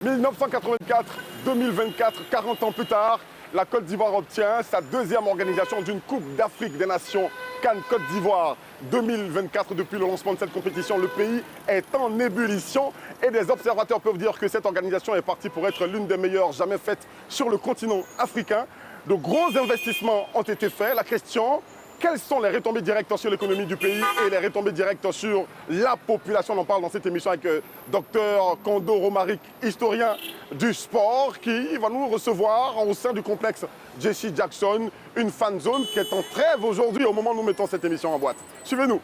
1984, 2024, 40 ans plus tard, la Côte d'Ivoire obtient sa deuxième organisation d'une Coupe d'Afrique des Nations CAN Côte d'Ivoire 2024. Depuis le lancement de cette compétition, le pays est en ébullition et des observateurs peuvent dire que cette organisation est partie pour être l'une des meilleures jamais faites sur le continent africain. De gros investissements ont été faits. La question: quelles sont les retombées directes sur l'économie du pays et les retombées directes sur la population? On en parle dans cette émission avec Dr Kondo Romaric, historien du sport, qui va nous recevoir au sein du complexe Jesse Jackson, une fan zone qui est en trêve aujourd'hui au moment où nous mettons cette émission en boîte. Suivez-nous.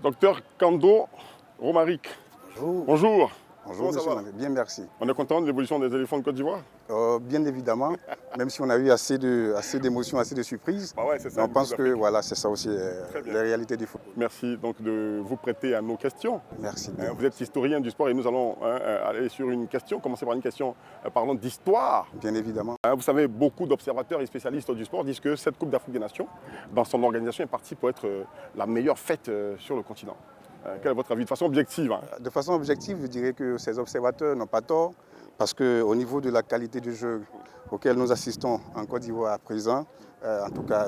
Docteur Kondo Romaric. Bonjour. Bonjour. Bonjour, monsieur. Bien, merci. On est content de l'évolution des éléphants de Côte d'Ivoire? Bien évidemment, même si on a eu assez d'émotions, assez de surprises. Bah ouais, c'est ça, on pense que voilà, c'est ça aussi la réalité du football. Merci donc de vous prêter à nos questions. Merci. Vous êtes historien du sport et nous allons aller sur une question, commencer par une question parlant d'histoire. Bien évidemment. Vous savez, beaucoup d'observateurs et spécialistes du sport disent que cette Coupe d'Afrique des Nations, dans son organisation, est partie pour être la meilleure fête sur le continent. Quel est votre avis de façon objective? De façon objective, je dirais que ces observateurs n'ont pas tort, parce qu'au niveau de la qualité du jeu auquel nous assistons en Côte d'Ivoire à présent, en tout cas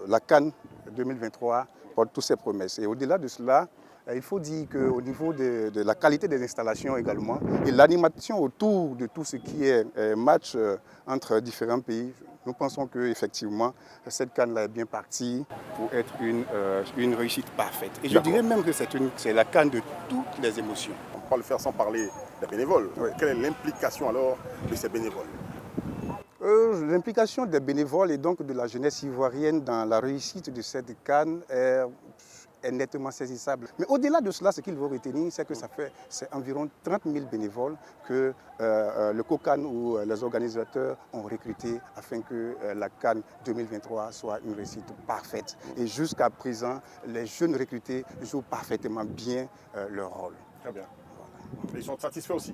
la CAN 2023 porte toutes ses promesses. Et au-delà de cela, il faut dire qu'au niveau de la qualité des installations également, et l'animation autour de tout ce qui est match entre différents pays, nous pensons qu'effectivement, cette CAN-là est bien partie pour être une réussite parfaite. Et je dirais même que c'est la CAN de toutes les émotions. On ne peut pas le faire sans parler des bénévoles. Oui. Quelle est l'implication alors de ces bénévoles? L'implication des bénévoles et donc de la jeunesse ivoirienne dans la réussite de cette CAN est nettement saisissable. Mais au-delà de cela, ce qu'il faut retenir, c'est que c'est environ 30 000 bénévoles que le COCAN ou les organisateurs ont recrutés afin que la CAN 2023 soit une réussite parfaite. Et jusqu'à présent, les jeunes recrutés jouent parfaitement bien leur rôle. Très bien. Ils sont satisfaits aussi?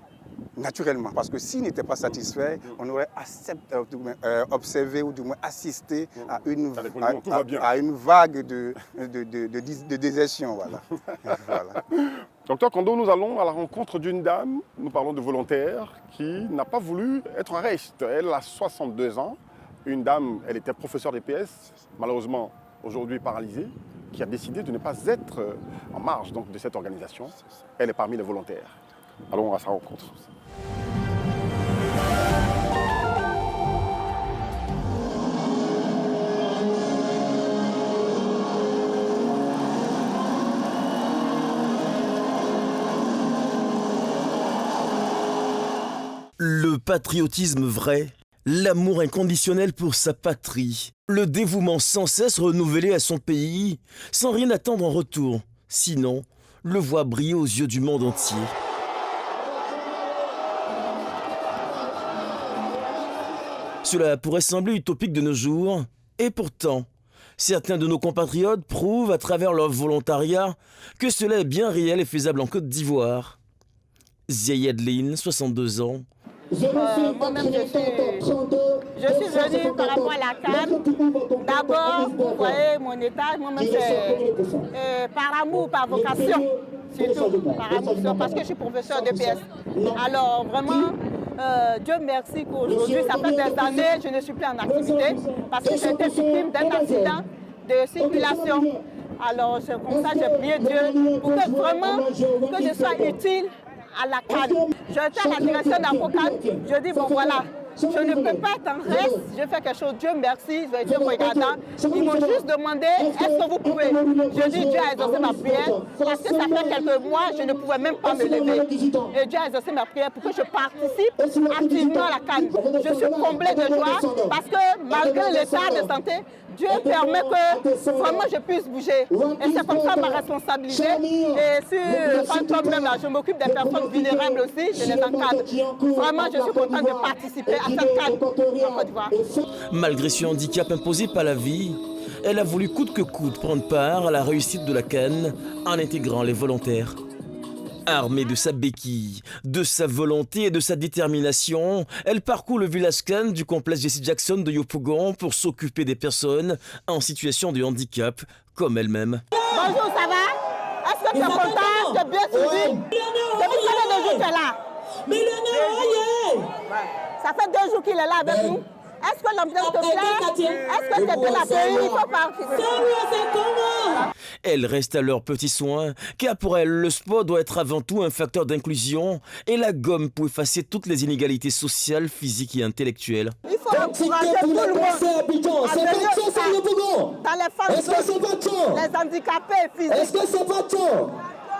Naturellement, parce que s'ils n'étaient pas satisfaits, on aurait observé ou du moins assisté à une vague de désertion. Voilà. Voilà. Docteur Kondo, nous allons à la rencontre d'une dame, nous parlons de volontaire, qui n'a pas voulu être en reste. Elle a 62 ans, une dame, elle était professeure d'EPS, malheureusement aujourd'hui paralysée, qui a décidé de ne pas être en marge donc, de cette organisation. Elle est parmi les volontaires. Allons à sa rencontre. Le patriotisme vrai, l'amour inconditionnel pour sa patrie, le dévouement sans cesse renouvelé à son pays, sans rien attendre en retour, sinon le voit briller aux yeux du monde entier. Cela pourrait sembler utopique de nos jours, et pourtant, certains de nos compatriotes prouvent à travers leur volontariat que cela est bien réel et faisable en Côte d'Ivoire. Ziayedeline, 62 ans. Moi-même, je suis venue par rapport à la CAN. D'abord, vous voyez mon état, moi-même, c'est par amour, par vocation, surtout par amour, parce que je suis professeur d'EPS. Alors, vraiment, Dieu merci qu'aujourd'hui, ça fait des années, je ne suis plus en activité, parce que j'ai été victime d'un accident de circulation. Alors, c'est comme ça que j'ai prié Dieu pour que vraiment, que je sois utile à la CAN. Je étais à la direction de la COCAN, je dis bon voilà, je ne peux pas être en reste, je fais quelque chose, Dieu merci, je vais dire regardant. Ils m'ont juste demandé, est-ce que vous pouvez? Je dis Dieu a exaucé ma prière, parce que ça fait quelques mois, je ne pouvais même pas me lever. Et Dieu a exaucé ma prière pour que je participe activement à la CAN. Je suis comblée de joie, parce que malgré l'état de santé, Dieu permet que vraiment je puisse bouger. Et c'est comme ça ma responsabilité. Et sur le fantôme même, là, je m'occupe des personnes vulnérables aussi, je les encadre. Vraiment, je suis contente de participer à cette CAN en Côte d'Ivoire. Malgré ce handicap imposé par la vie, elle a voulu coûte que coûte prendre part à la réussite de la CAN en intégrant les volontaires. Armée de sa béquille, de sa volonté et de sa détermination, elle parcourt le village CAN du complexe Jesse Jackson de Yopougon pour s'occuper des personnes en situation de handicap comme elle-même. Bonjour, ça va? Est-ce que tu es content? Tu es bien suivi? Depuis combien de jours tu es là? Ça fait 2 jours qu'il est là avec nous. Est-ce que l'ambiance te plaît? Est-ce que tu es bien accueilli? Il faut participer. Elle reste à leurs petits soins, car pour elle, le sport doit être avant tout un facteur d'inclusion et la gomme pour effacer toutes les inégalités sociales, physiques et intellectuelles. Il faut encourager tout le monde dans les femmes, les handicapés physiques. Est-ce que c'est pas tort?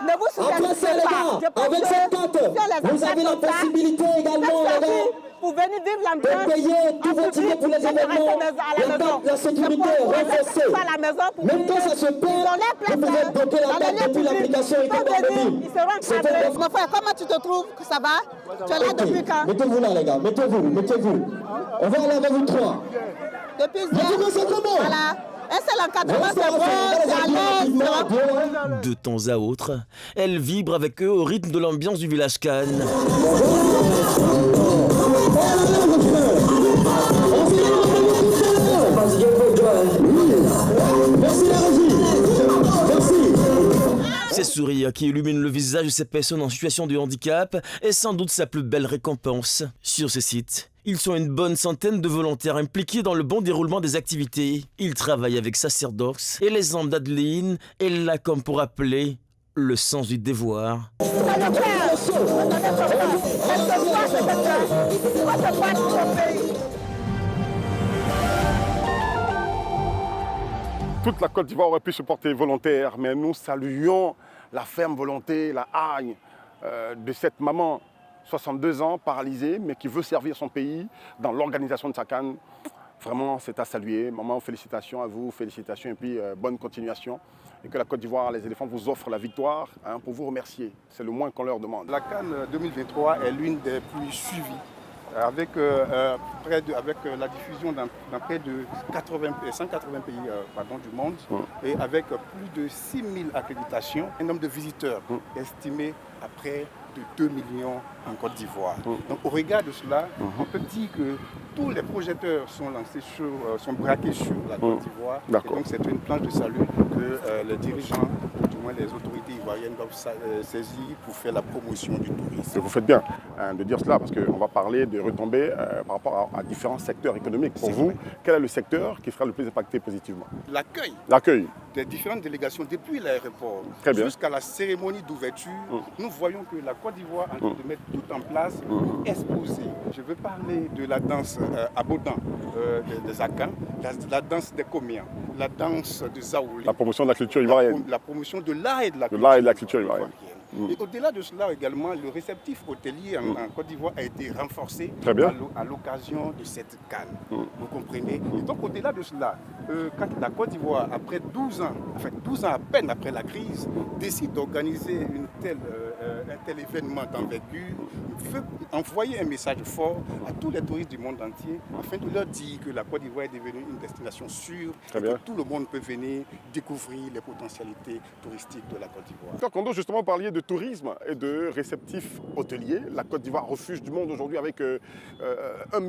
Ne vous sous-estimez pas. Avec cette carte, vous avez la possibilité également, les gars, pour venir vivre l'ambiance, de payer tous vos tickets pour les événements, la sécurité renforcée. Même quand ça se perd, vous pouvez bloquer la date depuis l'application ils seront encadrés. Mon frère, comment tu te trouves? Ça va? Tu es là depuis quand? Mettez-vous là, les gars, mettez-vous. On va aller avec vous 3. Depuis hier. Mettez-vous, c'est comment? Voilà. Un seul encadrement, c'est bon, c'est à l'aise. De temps à autre, elle vibre avec eux au rythme de l'ambiance du village CAN. Ces sourires qui illuminent le visage de ces personnes en situation de handicap est sans doute sa plus belle récompense. Sur ce site, ils sont une bonne centaine de volontaires impliqués dans le bon déroulement des activités. Ils travaillent avec sacerdoce et les âmes d'Adeline est là comme pour appeler le sens du devoir. Toute la Côte d'Ivoire aurait pu se porter volontaire, mais nous saluons la ferme volonté, la hargne de cette maman, 62 ans, paralysée, mais qui veut servir son pays dans l'organisation de sa CAN. Vraiment, c'est à saluer. Maman, félicitations à vous, félicitations et puis bonne continuation. Et que la Côte d'Ivoire, les éléphants vous offrent la victoire pour vous remercier. C'est le moins qu'on leur demande. La CAN 2023 est l'une des plus suivies, avec la diffusion dans près de 180 pays du monde, et avec plus de 6000 accréditations, un nombre de visiteurs estimé à près de 2 millions en Côte d'Ivoire. Donc au regard de cela, on peut dire que tous les projecteurs sont lancés sont braqués sur la Côte d'Ivoire. Et donc c'est une planche de salut que les dirigeants, du moins les autorités ivoiriennes, doivent saisir pour faire la promotion du tourisme. Vous faites bien de dire cela, parce qu'on va parler de retombées par rapport à différents secteurs économiques. Pour vous, quel est le secteur qui sera le plus impacté positivement? L'accueil des différentes délégations depuis l'aéroport jusqu'à la cérémonie d'ouverture. Nous voyons que la Côte d'Ivoire est en train de mettre tout en place pour exposer. Je veux parler de la danse Abodan des Akans, la danse des Comiens, la danse de Zaouli. La promotion de la culture ivoirienne. La promotion de l'art et de la culture ivoirienne. Et au-delà de cela également, le réceptif hôtelier en Côte d'Ivoire a été renforcé à l'occasion de cette CAN. Vous comprenez? Et donc au-delà de cela, quand la Côte d'Ivoire, après 12 ans à peine après la crise, décide d'organiser un tel événement d'envergure, veut envoyer un message fort à tous les touristes du monde entier afin de leur dire que la Côte d'Ivoire est devenue une destination sûre et que tout le monde peut venir découvrir les potentialités touristiques de la Côte d'Ivoire. Docteur Kondo, justement, vous parliez de tourisme et de réceptifs hôteliers. La Côte d'Ivoire, refuge du monde aujourd'hui avec plus d'1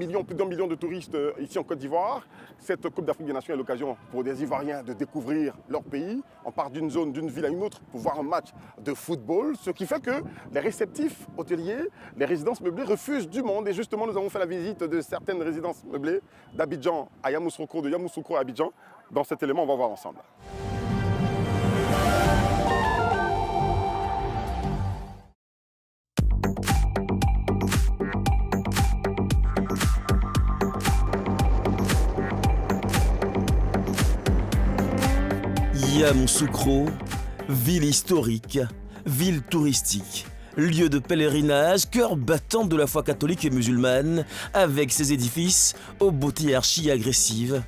million de touristes ici en Côte d'Ivoire. Cette Coupe d'Afrique des Nations est l'occasion pour des Ivoiriens de découvrir leur pays. On part d'une zone, d'une ville à une autre pour voir un match de football, ce qui fait que les réceptifs hôteliers, les résidences meublées refusent du monde. Et justement, nous avons fait la visite de certaines résidences meublées d'Abidjan à Yamoussoukro, de Yamoussoukro à Abidjan. Dans cet élément, on va voir ensemble. Yamoussoukro, ville historique, ville touristique, lieu de pèlerinage, cœur battant de la foi catholique et musulmane, avec ses édifices aux beautés archi-agressives,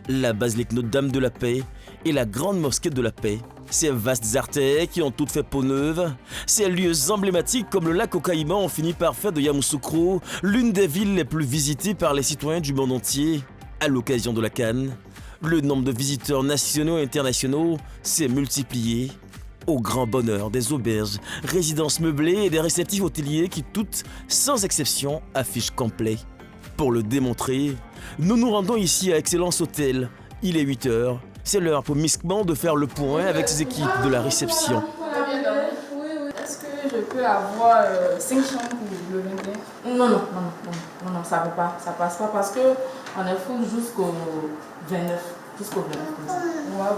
la basilique Notre-Dame de la Paix et la grande mosquée de la Paix. Ces vastes artères qui ont toutes fait peau neuve, ces lieux emblématiques comme le lac aux Caïmans ont fini par faire de Yamoussoukro l'une des villes les plus visitées par les citoyens du monde entier. À l'occasion de la CAN, Le nombre de visiteurs nationaux et internationaux s'est multiplié au grand bonheur des auberges, résidences meublées et des réceptifs hôteliers qui toutes, sans exception, affichent complet. Pour le démontrer, nous nous rendons ici à Excellence Hôtel. Il est 8 h. C'est l'heure pour Miss Kman de faire le point avec ses équipes de la réception. Est-ce que je peux avoir 5 chambres pour le 21? Non, ça ne peut pas. Ça passe pas parce qu'on est full jusqu'au 29.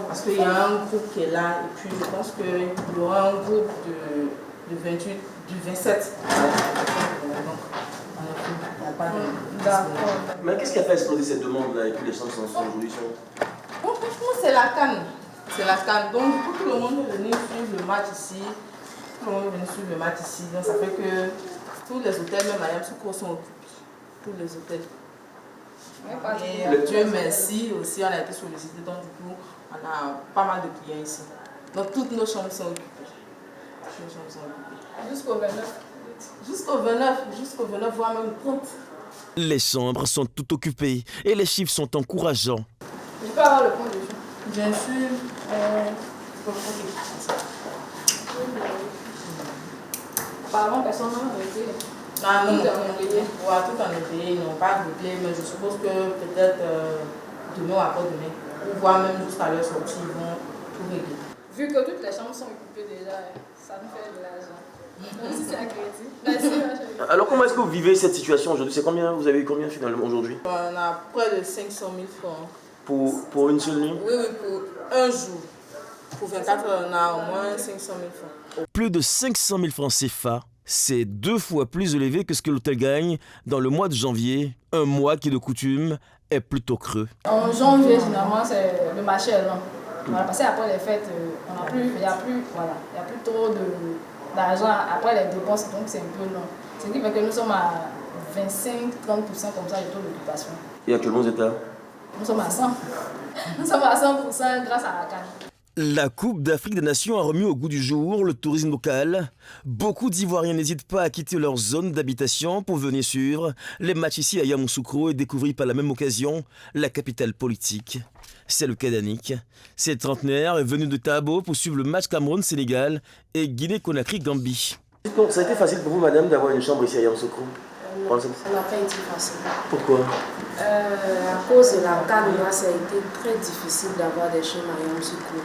Parce qu'il y a un groupe qui est là et puis je pense qu'il y aura un groupe du 28, du 27. Donc, on est full. Il n'y a pas de... D'accord. Mais qu'est-ce qui a fait exploser cette demande-là et puis les chambres sont aujourd'hui? Bon, franchement, c'est la CAN. C'est la CAN. Donc, tout le monde est venu suivre le match ici. Donc, ça fait que tous les hôtels, même à Yamoussoukro, sont occupés. Tous les hôtels. Et Dieu merci aussi, on a été sollicité. Donc, du coup, on a pas mal de clients ici. Donc, toutes nos chambres sont occupées. Jusqu'au 29. Jusqu'au 29, voire même 30. Les chambres sont toutes occupées et les chiffres sont encourageants. Je peux avoir le compte de chambre? Bien sûr. Apparemment, personne n'a été. Non, tout en est payé. Ils n'ont pas goûté, mais je suppose que peut-être demain ou après-demain, ou voire même jusqu'à leur sortie, ils vont tout régler. Vu que toutes les chambres sont occupées déjà, ça nous fait de l'argent. Même si c'est à crédit. Merci. Alors comment est-ce que vous vivez cette situation aujourd'hui? C'est combien? Vous avez eu combien finalement aujourd'hui? On a près de 500 000 francs. Pour une seule nuit? Oui, pour un jour. Pour 24 heures, on a au moins 500 000 francs. Plus de 500 000 francs CFA, c'est 2 fois plus élevé que ce que l'hôtel gagne dans le mois de janvier, un mois qui de coutume est plutôt creux. En janvier, généralement, le marché est lent. Voilà, parce qu'après les fêtes, il n'y a plus trop d'argent après les dépenses, donc c'est un peu long. Ce qui fait que nous sommes à 25-30% comme ça de taux d'occupation. Et actuellement vous êtes là? Nous sommes à 100. Nous sommes à 100% grâce à la CAN. La Coupe d'Afrique des Nations a remis au goût du jour le tourisme local. Beaucoup d'Ivoiriens n'hésitent pas à quitter leur zone d'habitation pour venir suivre les matchs ici à Yamoussoukro et découvrir par la même occasion la capitale politique. C'est le cas d'Annick. Cette trentenaire est venue de Tabo pour suivre le match Cameroun-Sénégal et Guinée-Conakry-Gambie. Ça a été facile pour vous, madame, d'avoir une chambre ici à Yamoussoukro? Ça n'a pas été facile. Pourquoi? À cause de la CAN, ça a été très difficile d'avoir des chambres à Yamoussoukro.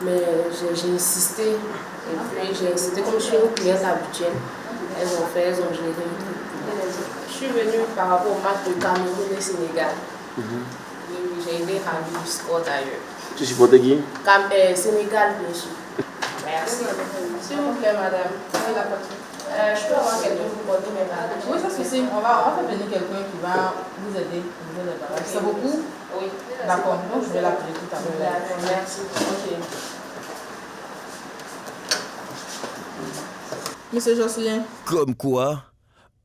Mais j'ai insisté, et puis j'ai insisté comme je suis une cliente habituelle. Elles ont géré le truc. Je suis venue par rapport au match de Cameroun et Sénégal. J'ai aidé rendu du score d'ailleurs. Tu supportais qui? Sénégal, bien sûr. Merci. S'il vous plaît, madame, je peux avoir quelqu'un pour porter mes bagages? Oui, ça c'est possible. On va faire venir quelqu'un qui va vous aider au niveau des bagages. C'est beaucoup? Oui. D'accord, donc je vais l'appeler tout à l'heure. Merci. Ok. Monsieur Jocelyn. Comme quoi,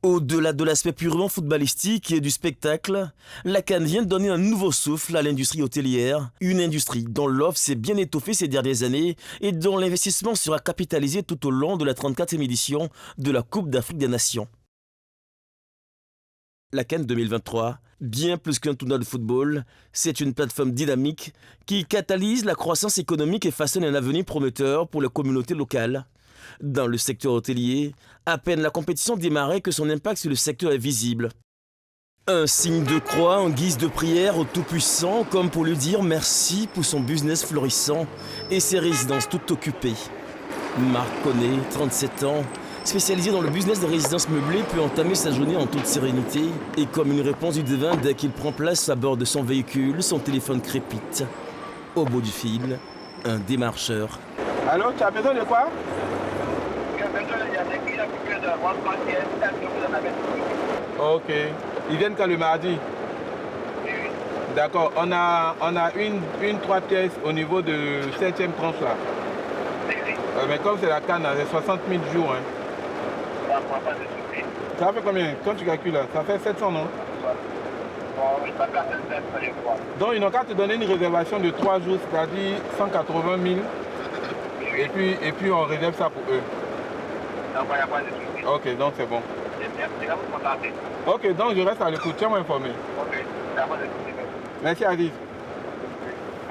au-delà de l'aspect purement footballistique et du spectacle, la CAN vient de donner un nouveau souffle à l'industrie hôtelière, une industrie dont l'offre s'est bien étoffée ces dernières années et dont l'investissement sera capitalisé tout au long de la 34e édition de la Coupe d'Afrique des Nations. La CAN 2023, bien plus qu'un tournoi de football, c'est une plateforme dynamique qui catalyse la croissance économique et façonne un avenir prometteur pour les communautés locales. Dans le secteur hôtelier, à peine la compétition démarrait que son impact sur le secteur est visible. Un signe de croix en guise de prière au Tout-Puissant, comme pour lui dire merci pour son business florissant et ses résidences toutes occupées. Marc Connet, 37 ans, spécialisé dans le business des résidences meublées, peut entamer sa journée en toute sérénité et comme une réponse du divin dès qu'il prend place à bord de son véhicule, son téléphone crépite. Au bout du fil, un démarcheur. Allô, tu as besoin de quoi? Ok. Ils viennent quand le mardi? D'accord. On a une 3 pièces au niveau de 7e tranche là. Mais comme c'est la CAN, c'est 60 000 jours. Hein. Ça fait combien? Quand tu calcules là, ça fait 700, non? Donc ils n'ont qu'à te donner une réservation de 3 jours, c'est-à-dire 180 000. Et puis on réserve ça pour eux. Ok, donc c'est bon. Ok, donc je reste à l'écoute. Tiens-moi informé. Merci Aziz.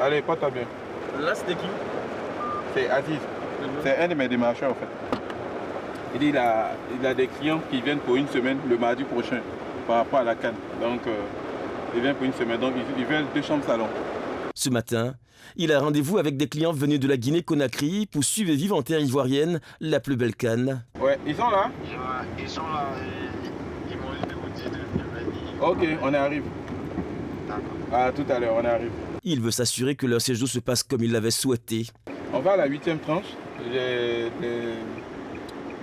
Allez, porte-toi bien. Là, c'était qui? C'est Aziz. C'est un de mes démarcheurs en fait. Il a des clients qui viennent pour une semaine le mardi prochain par rapport à la CAN. Donc, ils viennent pour une semaine. Donc, ils veulent 2 chambres salon. Ce matin, il a rendez-vous avec des clients venus de la Guinée-Conakry pour suivre et vivre en terre ivoirienne la plus belle CAN. Ouais, ils sont là? Ils sont là. Ils m'ont dit de vous dire de venir. Ok, on arrive. D'accord. À tout à l'heure, on arrive. Il veut s'assurer que leur séjour se passe comme il l'avait souhaité. On va à la 8e tranche. J'ai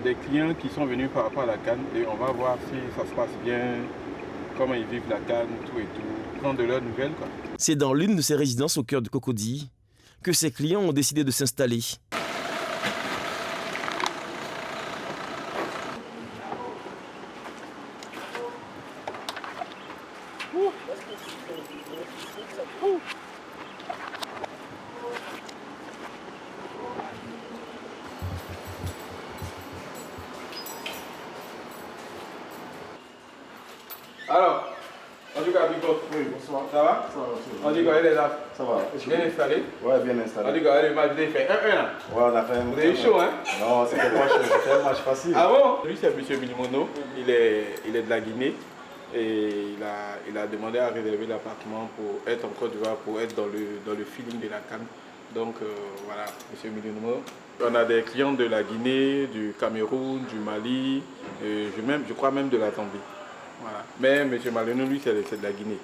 des clients qui sont venus par rapport à la CAN et on va voir si ça se passe bien, comment ils vivent la CAN, tout et tout. Prendre de leurs nouvelles, quoi. C'est dans l'une de ces résidences au cœur de Cocody que ses clients ont décidé de s'installer. Alors, on dit quoi, Bico? Oui, bonsoir. Ça va? Ça va, On dit quoi, elle est là? Ça va. Bien installé? Ouais, bien On installé. dit quoi, elle est match, fait 1-1 là? Ouais, on a fait un... Vous avez eu chaud, hein? Non, c'était pas chaud, c'était un match facile. Ah bon? Lui, c'est M. Milimono. Il est de la Guinée. Et il a demandé à réserver l'appartement pour être en Côte d'Ivoire, pour être dans le feeling de la CAN. Donc voilà, M. Milimono. On a des clients de la Guinée, du Cameroun, du Mali, je crois même de la Zambie. Voilà. Mais M. Milimono, lui, c'est de la Guinée.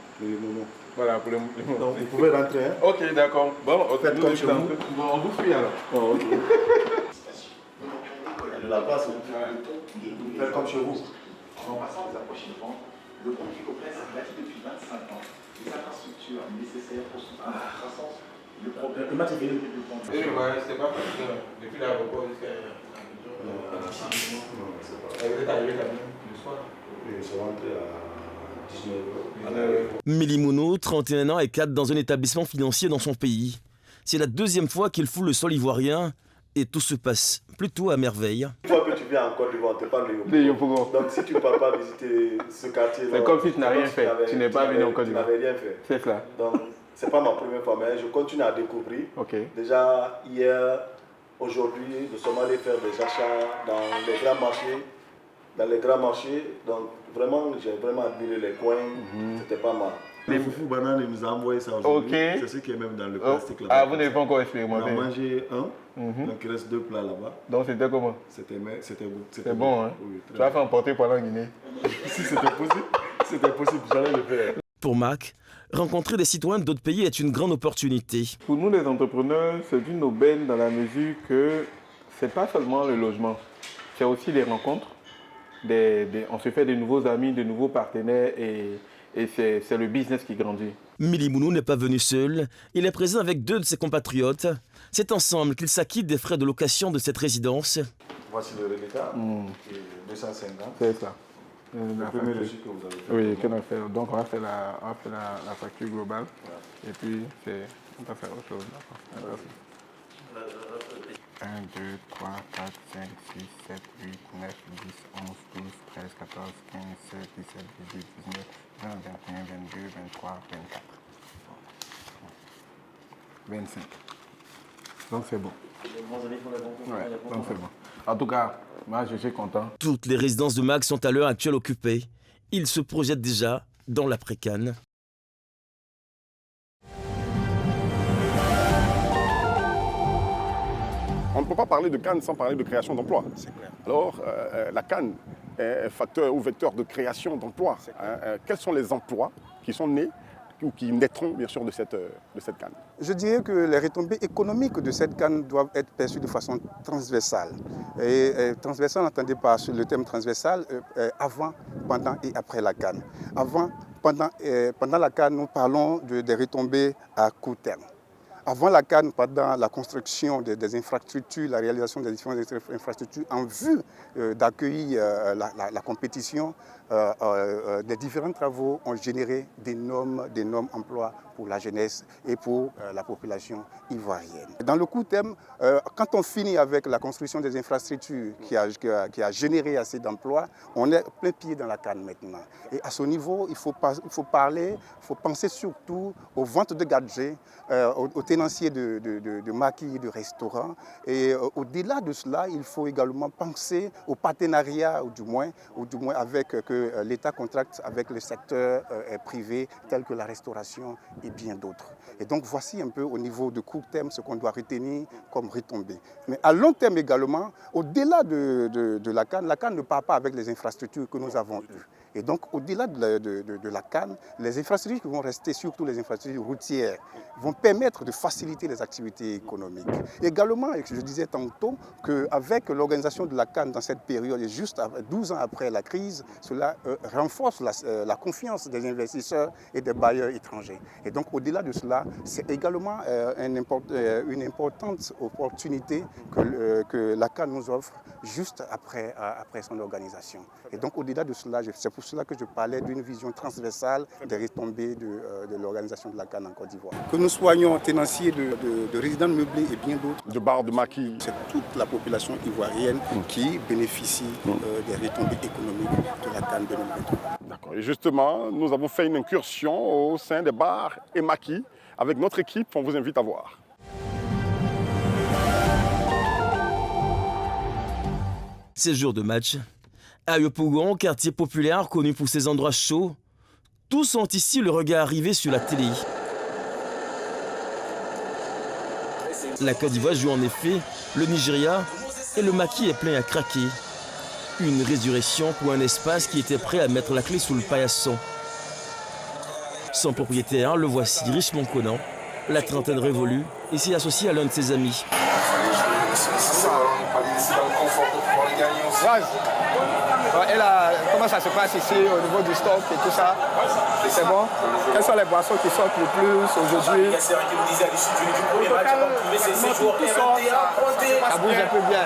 Voilà, pour le moment. Donc vous pouvez rentrer, hein? Ok, d'accord. Bon, Faites comme chez vous. On vous suit alors. Oh, ok. De la place, faites comme chez vous. En passant aux approchements, le groupe Ficoplex a bâti depuis 25 ans les infrastructures nécessaires pour soutenir la croissance. Le problème. Le match est venu depuis le temps. Oui, ouais, c'est pas facile. Depuis l'aéroport jusqu'à la maison. Vous êtes arrivé là le soir? Oui, je suis rentré à 19h. Milimono, 31 ans et cadre dans un établissement financier dans son pays. C'est la 2e fois qu'il foule le sol ivoirien et tout se passe plutôt à merveille. Une fois que tu viens en Côte d'Ivoire, on te parle de Yopougon. Donc si tu ne peux pas visiter ce quartier, c'est comme si tu n'as rien fait. Tu n'es pas venu en Côte d'Ivoire. Tu n'avais rien fait. C'est ça. Donc c'est pas ma première fois, mais je continue à découvrir. Ok. Déjà hier, aujourd'hui, nous sommes allés faire des achats dans les grands marchés. Donc vraiment, j'ai vraiment admiré les coins. C'était pas mal. Les foufous bananes, il nous a envoyé ça aujourd'hui. Ok. C'est ce qui est même dans le plastique là-bas. Ah, vous n'avez pas encore On expérimenté? a mangé un, donc il reste 2 plats là-bas. Donc c'était comment? C'était bon. C'est bon, hein? Oui, Tu vas faire emporter pendant la Guinée? Si c'était possible, j'allais le faire. Pour Mac, rencontrer des citoyens d'autres pays est une grande opportunité. Pour nous les entrepreneurs, c'est une aubaine dans la mesure que ce n'est pas seulement le logement, c'est aussi les rencontres. On se fait de nouveaux amis, de nouveaux partenaires et c'est le business qui grandit. Milimono n'est pas venu seul, il est présent avec 2 de ses compatriotes. C'est ensemble qu'ils s'acquittent des frais de location de cette résidence. Voici le reliquat, 250. C'est ça. Le premier reçu que vous avez fait. Oui, qu'on a fait. Donc on va faire la facture globale et puis on va faire autre chose. 1, 2, 3, 4, 5, 6, 7, 8, 9, 10, 11, 12, 13, 14, 15, 16, 17, 18, 19, 20, 21, 22, 23, 24. 25. Donc c'est bon. Ouais, donc c'est bon. En tout cas, moi je suis content. Toutes les résidences de Mac sont à l'heure actuelle occupées. Il se projette déjà dans l'après-CAN. On ne peut pas parler de CAN sans parler de création d'emplois. Alors, la CAN est facteur ou vecteur de création d'emplois. Quels sont les emplois qui sont nés ou qui naîtront bien sûr de cette CAN? Je dirais que les retombées économiques de cette CAN doivent être perçues de façon transversale. Et transversale, entendez par le terme transversal, avant, pendant et après la CAN. Pendant la CAN, nous parlons des retombées à court terme. Avant la CAN, pendant la construction des infrastructures, la réalisation des différentes infrastructures en vue d'accueillir la compétition, les différents travaux ont généré d'énormes emplois pour la jeunesse et pour la population ivoirienne. Dans le court terme, quand on finit avec la construction des infrastructures qui a généré assez d'emplois, on est plein pied dans la canne maintenant. Et à ce niveau, il faut penser surtout aux ventes de gadgets, aux tenanciers de maquis, de restaurants. Et au-delà de cela, il faut également penser au partenariat, ou du moins avec que l'État contracte avec le secteur privé, tel que la restauration et bien d'autres. Et donc voici un peu au niveau de court terme ce qu'on doit retenir comme retombée. Mais à long terme également, au-delà de la CAN ne part pas avec les infrastructures que nous avons eues. Et donc, au-delà de la CAN, les infrastructures qui vont rester, surtout les infrastructures routières, vont permettre de faciliter les activités économiques. Également, et je disais tantôt, qu'avec l'organisation de la CAN dans cette période, et juste 12 ans après la crise, cela renforce la confiance des investisseurs et des bailleurs étrangers. Et donc, au-delà de cela, c'est également une importante opportunité que la CAN nous offre juste après son organisation. Et donc, au-delà de cela, c'est pour cela que je parlais d'une vision transversale des retombées de l'organisation de la CAN en Côte d'Ivoire. Que nous soyons tenanciers de résidents meublés et bien d'autres, de bars de maquis, c'est toute la population ivoirienne qui bénéficie des retombées économiques de la CAN 2023. D'accord. Et justement, nous avons fait une incursion au sein des bars et maquis. Avec notre équipe, on vous invite à voir. Ces jours de match, à Yopougon, quartier populaire connu pour ses endroits chauds, tous ont ici le regard arrivé sur la télé. La Côte d'Ivoire joue en effet le Nigeria et le maquis est plein à craquer. Une résurrection pour un espace qui était prêt à mettre la clé sous le paillasson. Son propriétaire, le voici richement connant, la trentaine révolue, et s'y associe à l'un de ses amis. Et là, comment ça se passe ici au niveau du stock et tout ça? C'est bon? Quelles sont les boissons qui sortent le plus aujourd'hui? Ça bouge un peu bien.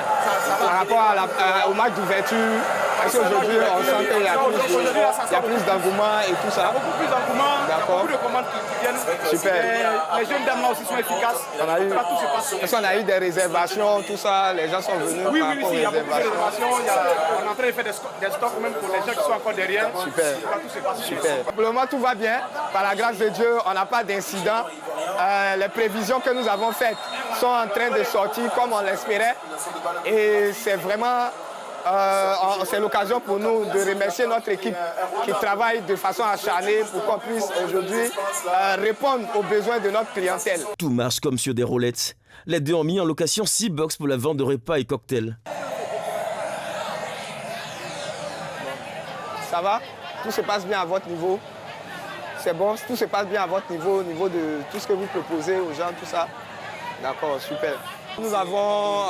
Par rapport au match d'ouverture, parce qu'aujourd'hui, on sent qu'il y a plus d'engouement et tout ça. Beaucoup plus d'engouement, beaucoup de commandes qui viennent. Super. Les jeunes dames là aussi sont efficaces. Parce qu'on a eu des réservations, tout ça, les gens sont venus. Oui, il y a beaucoup de réservations. On est en train de faire des stocks même pour les gens qui sont encore derrière. Super. Super. Pour le moment, tout va bien. Par la grâce de Dieu, on n'a pas d'incident. Les prévisions que nous avons faites sont en train de sortir comme on l'espérait. Et c'est vraiment c'est l'occasion pour nous de remercier notre équipe qui travaille de façon acharnée pour qu'on puisse aujourd'hui répondre aux besoins de notre clientèle. Tout marche comme sur des roulettes. Les deux ont mis en location 6 box pour la vente de repas et cocktails. Ça va? Tout se passe bien à votre niveau? C'est bon? Tout se passe bien à votre niveau, au niveau de tout ce que vous proposez aux gens, tout ça? D'accord, super. Nous avons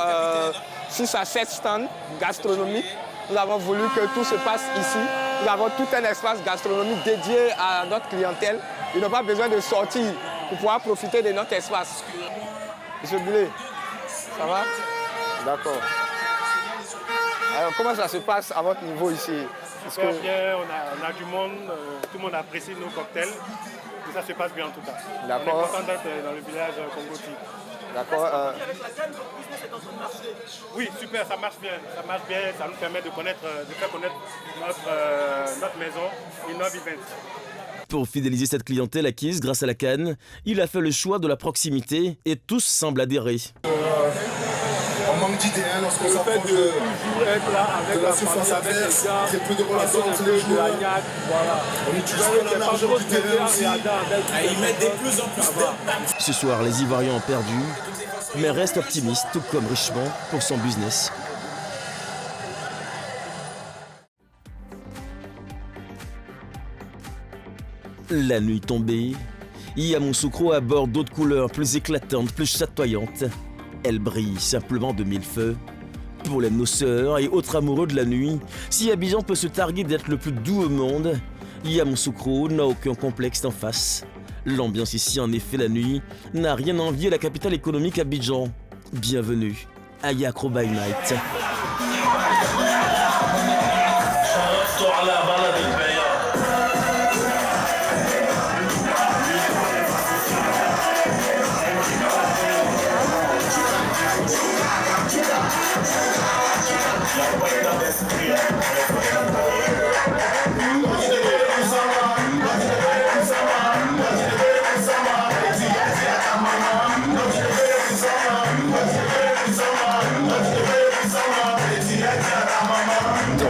6 à 7 stands gastronomiques. Nous avons voulu que tout se passe ici. Nous avons tout un espace gastronomique dédié à notre clientèle. Ils n'ont pas besoin de sortir pour pouvoir profiter de notre espace. Monsieur Boulé, ça va? D'accord. Alors, comment ça se passe à votre niveau ici? Ça se passe bien, on a du monde, tout le monde apprécie nos cocktails. Et ça se passe bien en tout cas. D'accord. On est content d'être dans le village Congo-Ti. D'accord. Oui, super, ça marche bien. Ça marche bien, ça nous permet de faire connaître notre maison, Innov Event. Pour fidéliser cette clientèle acquise grâce à la CAN, il a fait le choix de la proximité et tous semblent adhérer. On manque d'idées lorsqu'on s'approche de la surface adverse, il y a plus de relations entre les joueurs. On utilise la largeur du terrain aussi. Ils mettent de plus en plus. Ce soir, les Ivoiriens ont perdu, mais restent optimistes, tout comme Richemont, pour son business. La nuit tombée, Yamoussoukro aborde d'autres couleurs plus éclatantes, plus chatoyantes. Elle brille simplement de mille feux. Pour les noceurs et autres amoureux de la nuit, si Abidjan peut se targuer d'être le plus doux au monde, Yamoussoukro n'a aucun complexe en face. L'ambiance ici, en effet, la nuit, n'a rien envié à la capitale économique Abidjan. Bienvenue à Yakro by Night.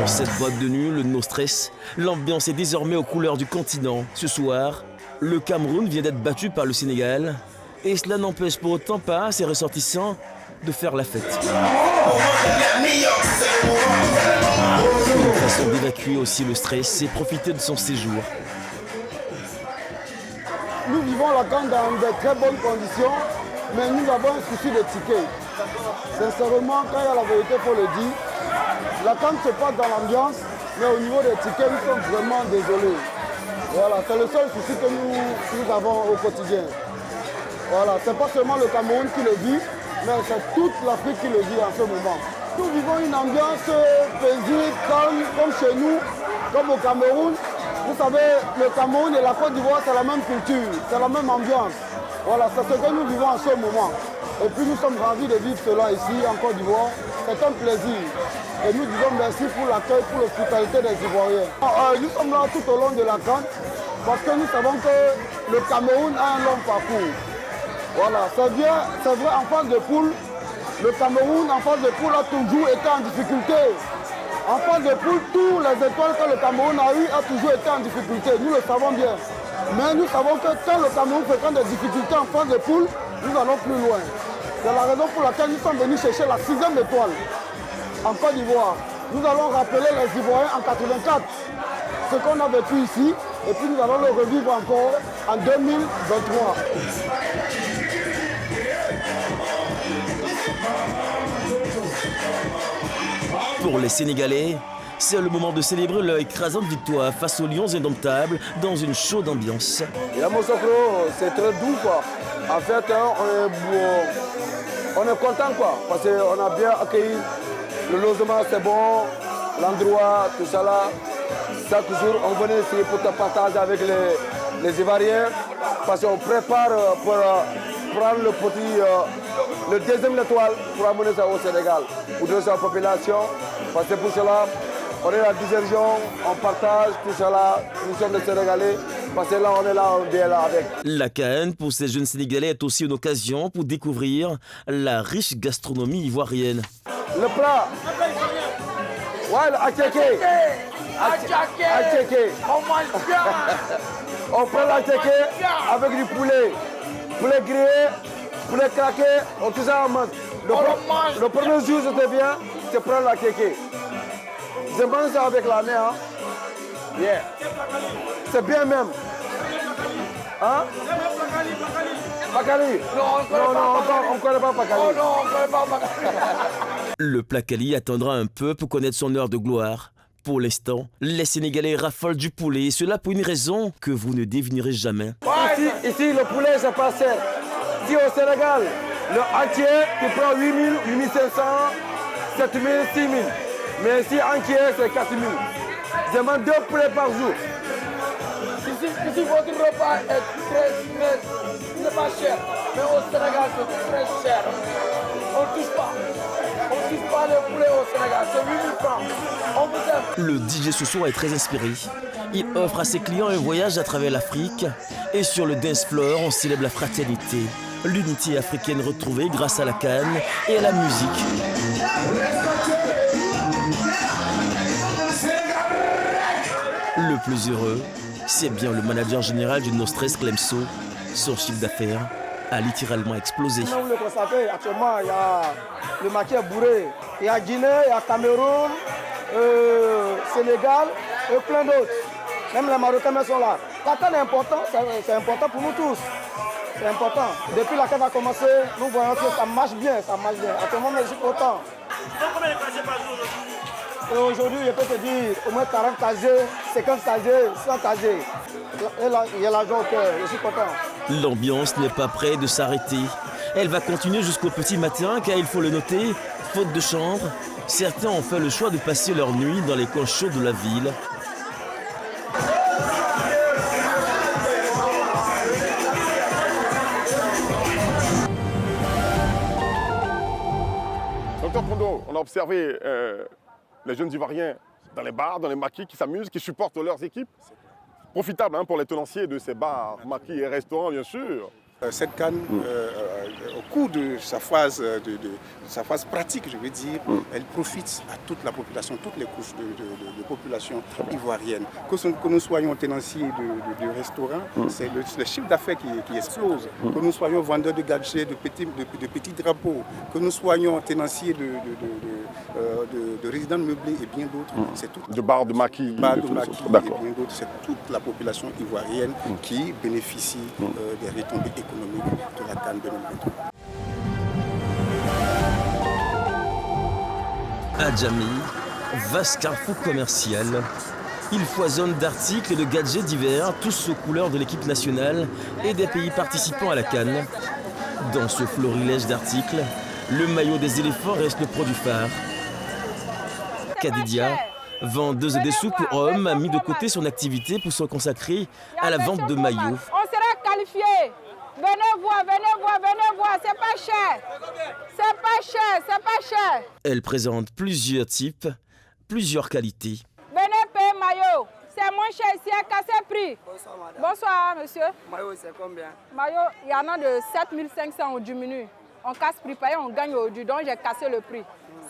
Dans cette boîte de nuit, le No Stress, l'ambiance est désormais aux couleurs du continent. Ce soir, le Cameroun vient d'être battu par le Sénégal et cela n'empêche pour autant pas ses ressortissants de faire la fête. Une façon d'évacuer aussi le stress et profiter de son séjour. Nous vivons la CAN dans de très bonnes conditions, mais nous avons un souci de tickets. Sincèrement, quand il y a la vérité, il faut le dire. La CAN se passe dans l'ambiance, mais au niveau des tickets, nous sommes vraiment désolés. Voilà, c'est le seul souci que nous avons au quotidien. Voilà, c'est pas seulement le Cameroun qui le vit, mais c'est toute l'Afrique qui le vit en ce moment. Nous vivons une ambiance paisible, calme, comme chez nous, comme au Cameroun. Vous savez, le Cameroun et la Côte d'Ivoire, c'est la même culture, c'est la même ambiance. Voilà, c'est ce que nous vivons en ce moment. Et puis nous sommes ravis de vivre cela ici en Côte d'Ivoire. C'est un plaisir. Et nous disons merci pour l'accueil, pour l'hospitalité des Ivoiriens. Nous sommes là tout au long de la CAN parce que nous savons que le Cameroun a un long parcours. Voilà, c'est bien, c'est vrai, en phase de poule, le Cameroun en phase de poule a toujours été en difficulté. En phase de poule, tous les étoiles que le Cameroun a eues a toujours été en difficulté. Nous le savons bien. Mais nous savons que quand le Cameroun fréquente des difficultés en phase de poule, nous allons plus loin. C'est la raison pour laquelle nous sommes venus chercher la 6e étoile en Côte d'Ivoire. Nous allons rappeler les Ivoiriens en 84, ce qu'on a vécu ici, et puis nous allons le revivre encore en 2023. Pour les Sénégalais, c'est le moment de célébrer leur écrasante victoire face aux Lions indomptables dans une chaude ambiance. Yamoussoukro, c'est très doux quoi. En fait, on est content quoi, parce qu'on a bien accueilli. Le logement c'est bon, l'endroit, tout ça là. Chaque jour, on venait ici pour te partager avec les Ivoiriens, parce qu'on prépare pour prendre le deuxième étoile pour amener ça au Sénégal, pour donner ça à la population. Parce que pour cela, on est à 10 régions, on partage tout cela, nous sommes des Sénégalais, parce que là on est là, on est là avec. La CAN pour ces jeunes Sénégalais est aussi une occasion pour découvrir la riche gastronomie ivoirienne. Le plat, ouais, le attiéké. On mange bien. On prend l'attiéké avec du poulet grillé, poulet craqué, tout ça on mange. Le premier jour je te viens, je prends l'attiéké. Je mange ça avec la main. Hein? Yeah. C'est bien même. Hein? Bakali? Non, on ne connaît pas Bakali. Oh non, on ne connaît pas Bakali. Le Plakali attendra un peu pour connaître son heure de gloire. Pour l'instant, les Sénégalais raffolent du poulet, et cela pour une raison que vous ne devinerez jamais. Ici, le poulet, c'est pas cher. Ici au Sénégal, le entier, tu prends 8 000, 8 500, 7 000, 6 000. Mais ici, entier, c'est 4 000. Je mange 2 poulets par jour. Ici, votre repas est c'est pas cher. Mais au Sénégal, c'est très cher. On ne touche pas. On ne touche pas le poulet au Sénégal. C'est 8 000 francs. On vous aime. Le DJ ce soir est très inspiré. Il offre à ses clients un voyage à travers l'Afrique. Et sur le dance floor, on célèbre la fraternité, l'unité africaine retrouvée grâce à la CAN et à la musique. Le plus heureux, c'est bien le manager général du No Stress, Clemso. Son chiffre d'affaires a littéralement explosé. Vous le constatez, actuellement, il y a le maquis bourré. Il y a Guinée, il y a Cameroun, Sénégal et plein d'autres. Même les Marocains sont là. La CAN est important, c'est important pour nous tous. C'est important. Depuis la CAN a commencé, nous voyons que ça marche bien, Actuellement, je suis content. Combien de casiers par jour aujourd'hui, je peux te dire au moins 40 casiers, 50 casiers, 100 casiers. Et là, il y a l'argent au cœur, je suis content. L'ambiance n'est pas près de s'arrêter. Elle va continuer jusqu'au petit matin, car il faut le noter, faute de chambre, certains ont fait le choix de passer leur nuit dans les coins chauds de la ville. Docteur Kondo, on a observé les jeunes Ivoiriens dans les bars, dans les maquis, qui s'amusent, qui supportent leurs équipes. Profitable pour les tenanciers de ces bars, maquis et restaurants, bien sûr. Cette canne, au cours de sa phase, sa phase pratique, je veux dire, elle profite à toute la population, toutes les couches de population ivoirienne. Que nous soyons tenanciers de restaurants, c'est le chiffre d'affaires qui explose. Que nous soyons vendeurs de gadgets, de petits drapeaux, que nous soyons tenanciers de résidents meublés et bien d'autres. C'est tout. De bars de maquis. Et bien d'autres. C'est toute la population ivoirienne qui bénéficie des retombées économiques de la CAN 2023. Adjamé, vaste carrefour commercial. Il foisonne d'articles et de gadgets divers, tous aux couleurs de l'équipe nationale et des pays participants à la CAN. Dans ce florilège d'articles, le maillot des éléphants reste le produit phare. Kadidia, vendeuse des sous pour hommes, a mis de côté son activité pour se consacrer à la vente de maillots. On sera qualifié. Venez voir, c'est pas cher. C'est pas cher, c'est pas cher. Elle présente plusieurs types, plusieurs qualités. Venez payer maillot. C'est moins cher ici, à casser prix. Bonsoir madame. Bonsoir monsieur. Maillot c'est combien? Maillot, il y en a de 7500, on diminue. On casse prix payé, on gagne au donc j'ai cassé le prix.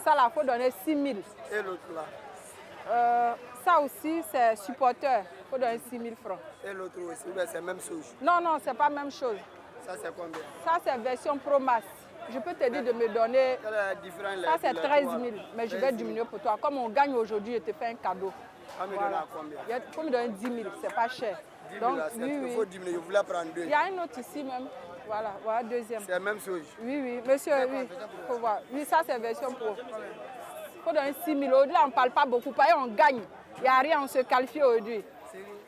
Ça, il faut donner 6000. Et l'autre là? Ça aussi, c'est supporter. Il faut donner 6000 francs. Et l'autre aussi, c'est la même chose? Non, non, c'est pas la même chose. Ça, c'est combien? Ça, c'est version Pro Max. Je peux te dire de me donner. Ça, c'est 13 000. Mais je vais diminuer pour toi. Comme on gagne aujourd'hui, je te fais un cadeau. Ah, mais voilà. Combien? Il faut me donner 10 000. C'est pas cher. 10 000, donc, il faut diminuer. Je voulais prendre deux. Il y a une autre ici même. Voilà, voilà, deuxième. C'est la même chose? Oui, oui. Monsieur, oui. Il faut voir. Oui, ça, c'est version Pro. Il faut donner 6 000. Au-delà, on ne parle pas beaucoup. On gagne. Il n'y a rien, on se qualifie aujourd'hui.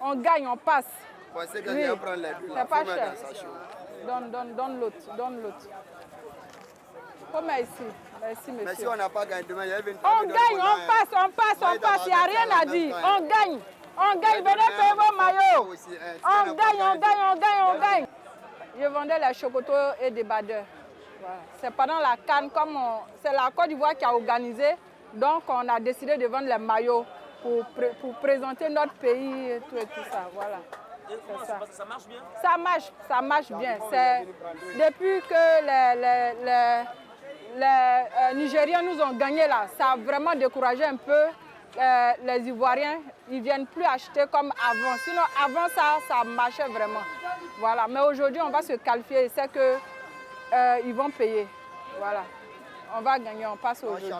On gagne, on passe. Bon, c'est que je vais prendre les deux. C'est pas cher. Donne l'autre. Comment ici? Merci, monsieur. Mais si on n'a pas gagné demain, il y a on gagne, on passe. Il n'y a rien à dire. On gagne. Venez payer vos maillots. On gagne. Je vendais les chocotos et des badeurs. Voilà. C'est pendant la CAN, c'est la Côte d'Ivoire qui a organisé. Donc, on a décidé de vendre les maillots pour présenter notre pays et tout ça. Voilà. Ça marche bien? Ça marche bien. Depuis que les Nigériens nous ont gagné là, ça a vraiment découragé un peu les Ivoiriens. Ils ne viennent plus acheter comme avant. Sinon, avant ça marchait vraiment. Voilà. Mais aujourd'hui, on va se qualifier et c'est qu'ils vont payer. Voilà. On va gagner, on passe aujourd'hui.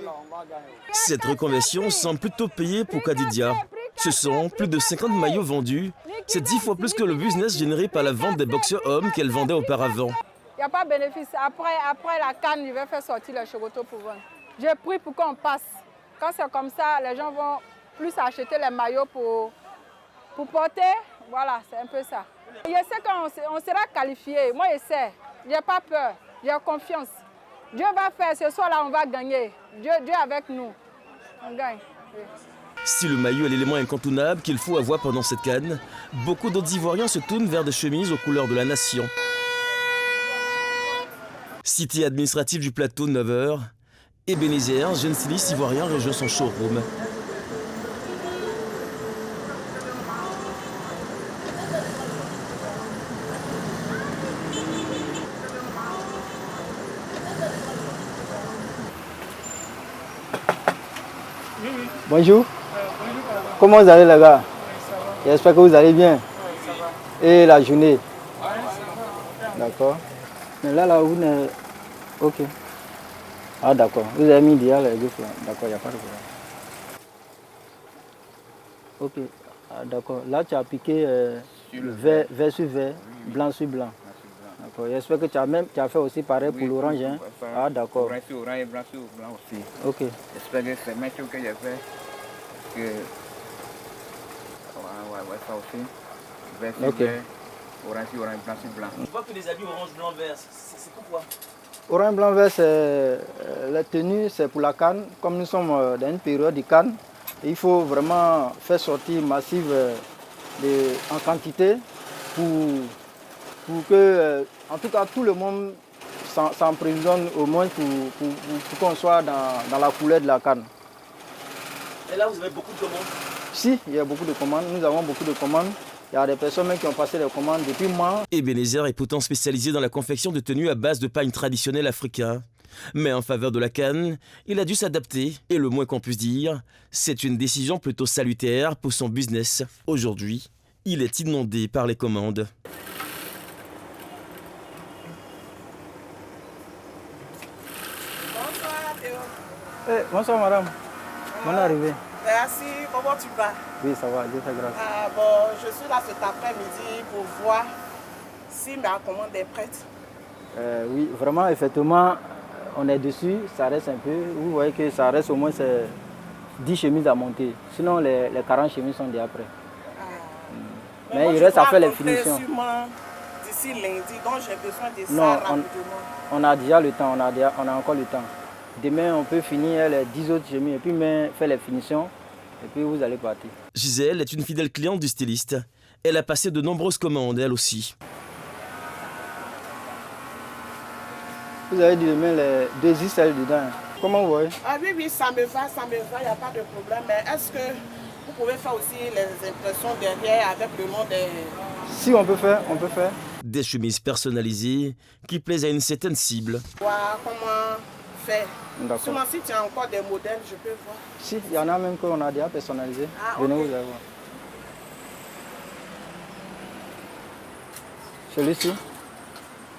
Cette reconversion semble plutôt payée pour Kadidia. Ce sont plus de 50 maillots vendus. C'est 10 fois plus que le business généré par la vente des boxeurs hommes qu'elle vendait auparavant. Il n'y a pas de bénéfice. Après la CAN, il va faire sortir les chocotos pour vendre. J'ai pris pour qu'on passe. Quand c'est comme ça, les gens vont plus acheter les maillots pour porter. Voilà, c'est un peu ça. Je sais qu'on sera qualifié. Moi, je sais. Je n'ai pas peur. J'ai confiance. Dieu va faire, ce soir-là, on va gagner. Dieu est avec nous. On gagne. Oui. Si le maillot est l'élément incontournable qu'il faut avoir pendant cette CAN, beaucoup d'autres Ivoiriens se tournent vers des chemises aux couleurs de la nation. Cité administrative du plateau, 9h, Ebenezer, jeune styliste ivoirien, rejoint son showroom. Bonjour. Comment vous allez les gars? J'espère que vous allez bien. Et la journée? D'accord. Mais là, vous n'êtes... Ok. Ah d'accord. Vous avez mis déjà les deux là. D'accord, il n'y a pas de problème. Ok. Ah, d'accord. Là, tu as piqué vert sur vert, blanc sur blanc. D'accord. J'espère que tu as fait aussi pareil pour l'orange. Hein? Ah d'accord. Orange sur orange et blanc sur blanc aussi. Ok. J'espère que c'est le même chose que j'ai fait. Que... Ouais, ça aussi. Vert sur vert, orange sur orange, blanc sur blanc. Je vois que les habits orange, blanc, vert, c'est pourquoi? Orange, blanc, vert, c'est la tenue, c'est pour la CAN. Comme nous sommes dans une période de CAN, il faut vraiment faire sortir massive en quantité pour que, en tout cas, tout le monde s'en prévisionne au moins pour qu'on soit dans la couleur de la CAN. Et là, vous avez beaucoup de commandes? Si, il y a beaucoup de commandes. Nous avons beaucoup de commandes. Il y a des personnes même qui ont passé les commandes depuis moi. Ebenezer est pourtant spécialisé dans la confection de tenues à base de pagne traditionnelle africain. Mais en faveur de la CAN, il a dû s'adapter. Et le moins qu'on puisse dire, c'est une décision plutôt salutaire pour son business. Aujourd'hui, il est inondé par les commandes. Bonsoir Théo. Bonsoir madame. Bonne arrivée. Merci, comment tu vas? Oui, ça va, Dieu fait grâce. Je suis là cet après-midi pour voir si ma commande est prête. Oui, vraiment, effectivement, on est dessus, ça reste un peu. Vous voyez que ça reste au moins 10 chemises à monter. Sinon, les 40 chemises sont déjà prêtes. Mais moi, il reste à faire les finitions. D'ici lundi, donc j'ai besoin de ça rapidement. On a déjà le temps, on a encore le temps. Demain, on peut finir les 10 autres chemises et puis faire les finitions. Et puis vous allez partir. Gisèle est une fidèle cliente du styliste. Elle a passé de nombreuses commandes, elle aussi. Vous avez dû mettre les 2 icelles dedans. Comment vous voyez? Ah oui, ça me va, il n'y a pas de problème. Mais est-ce que vous pouvez faire aussi les impressions derrière avec le nom des... Si on peut faire, on peut faire. Des chemises personnalisées qui plaisent à une certaine cible. Voir comment faire. D'accord. Seulement si tu as encore des modèles, je peux voir. Si, il y en a même qu'on a déjà personnalisé. Venez, vous allez voir. Celui-ci?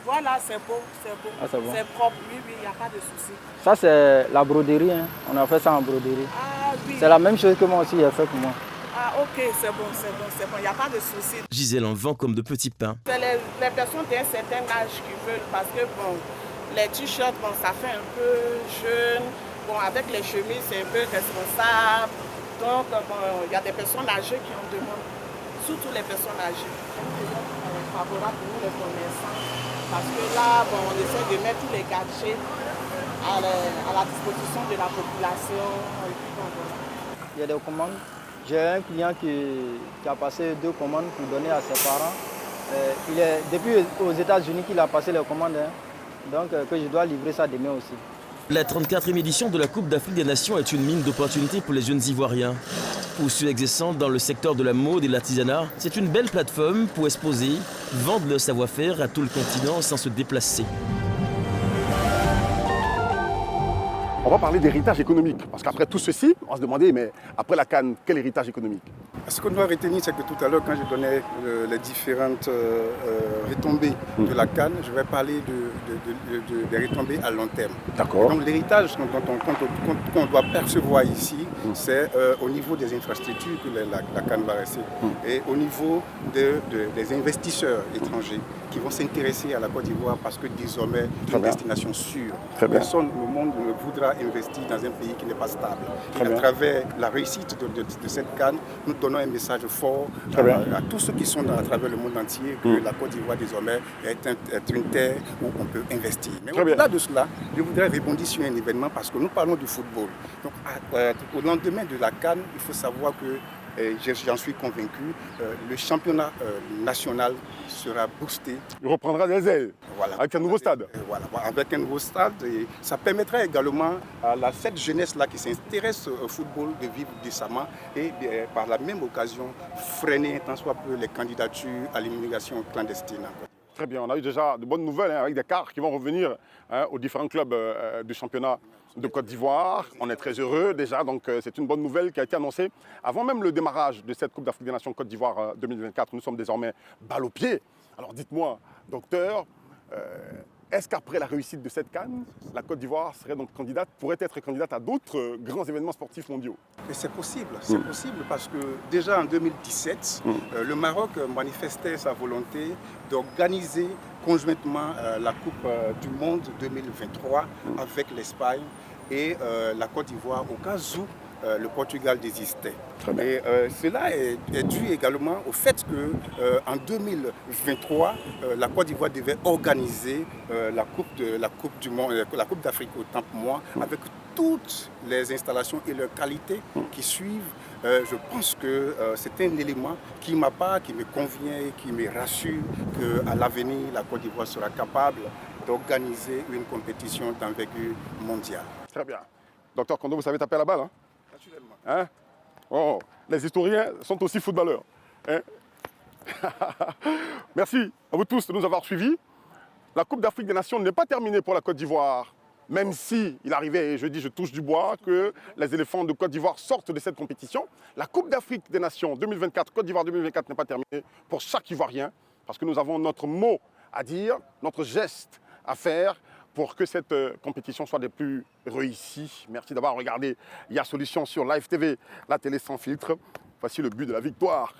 Voilà, c'est beau, c'est beau. Ah, c'est bon. C'est propre, oui, il n'y a pas de souci. Ça, c'est la broderie. Hein. On a fait ça en broderie. Ah oui. C'est la même chose que moi aussi, j'ai fait pour moi. Ah ok, c'est bon, il n'y a pas de souci. Gisèle en vend comme de petits pains. C'est les personnes d'un certain âge qui veulent, parce que bon, les t-shirts, bon, ça fait un peu jeune. Bon, avec les chemises, c'est un peu responsable. Donc, bon, il y a des personnes âgées qui en demandent, surtout les personnes âgées. C'est favorable pour nous les commerçants, parce que là, bon, on essaie de mettre tous les gadgets à la disposition de la population. Et puis, bon, voilà. Il y a des commandes. J'ai un client qui a passé 2 commandes pour donner à ses parents. Il est depuis aux États-Unis qu'il a passé les commandes. Hein. Donc, que je dois livrer ça demain aussi. La 34e édition de la Coupe d'Afrique des Nations est une mine d'opportunités pour les jeunes Ivoiriens. Pour ceux exerçant dans le secteur de la mode et de l'artisanat, c'est une belle plateforme pour exposer, vendre leur savoir-faire à tout le continent sans se déplacer. On va parler d'héritage économique, parce qu'après tout ceci, on va se demander, mais après la CAN, quel héritage économique? Ce qu'on doit retenir, c'est que tout à l'heure, quand je donnais les différentes retombées de la CAN, je vais parler des retombées à long terme. D'accord. Donc l'héritage qu'on doit percevoir ici, c'est au niveau des infrastructures que la CAN va rester, et au niveau des investisseurs étrangers qui vont s'intéresser à la Côte d'Ivoire parce que désormais, c'est une destination sûre. Personne au monde ne voudra investir dans un pays qui n'est pas stable. Et à travers la réussite de cette CAN, nous donnons un message fort à tous ceux qui sont à travers le monde entier que la Côte d'Ivoire désormais est une terre où on peut investir. Mais au-delà de cela, je voudrais rebondir sur un événement parce que nous parlons du football. Donc, au lendemain de la CAN, il faut savoir que j'en suis convaincu, le championnat national sera boosté. Il reprendra des ailes, avec un nouveau stade. Voilà, avec un nouveau stade. Et ça permettra également à cette jeunesse-là qui s'intéresse au football de vivre décemment et par la même occasion freiner tant soit peu les candidatures à l'immigration clandestine. Très bien, on a eu déjà de bonnes nouvelles avec des cars qui vont revenir aux différents clubs du championnat de Côte d'Ivoire. On est très heureux déjà, donc c'est une bonne nouvelle qui a été annoncée avant même le démarrage de cette Coupe d'Afrique des Nations Côte d'Ivoire 2024. Nous sommes désormais balle au pied. Alors dites-moi, docteur, est-ce qu'après la réussite de cette CAN, la Côte d'Ivoire pourrait être candidate à d'autres grands événements sportifs mondiaux? Et c'est possible parce que déjà en 2017, le Maroc manifestait sa volonté d'organiser conjointement la Coupe du Monde 2023 avec l'Espagne et la Côte d'Ivoire au cas où le Portugal désistait. Et cela est dû également au fait qu'en 2023, la Côte d'Ivoire devait organiser la Coupe d'Afrique, autant pour moi, avec toutes les installations et leurs qualités qui suivent. Je pense que c'est un élément qui me convient et qui me rassure qu'à l'avenir, la Côte d'Ivoire sera capable d'organiser une compétition d'envergure mondiale. Très bien. Docteur Kondo, vous savez taper la balle, hein? Naturellement. Hein? Oh, les historiens sont aussi footballeurs. Hein? Merci à vous tous de nous avoir suivis. La Coupe d'Afrique des Nations n'est pas terminée pour la Côte d'Ivoire. Même si il arrivait, et je dis je touche du bois, que les éléphants de Côte d'Ivoire sortent de cette compétition, la Coupe d'Afrique des Nations 2024, Côte d'Ivoire 2024 n'est pas terminée pour chaque Ivoirien, parce que nous avons notre mot à dire, notre geste à faire pour que cette compétition soit des plus réussies. Merci d'avoir regardé. Il y a Solution sur Live TV, la télé sans filtre. Voici le but de la victoire.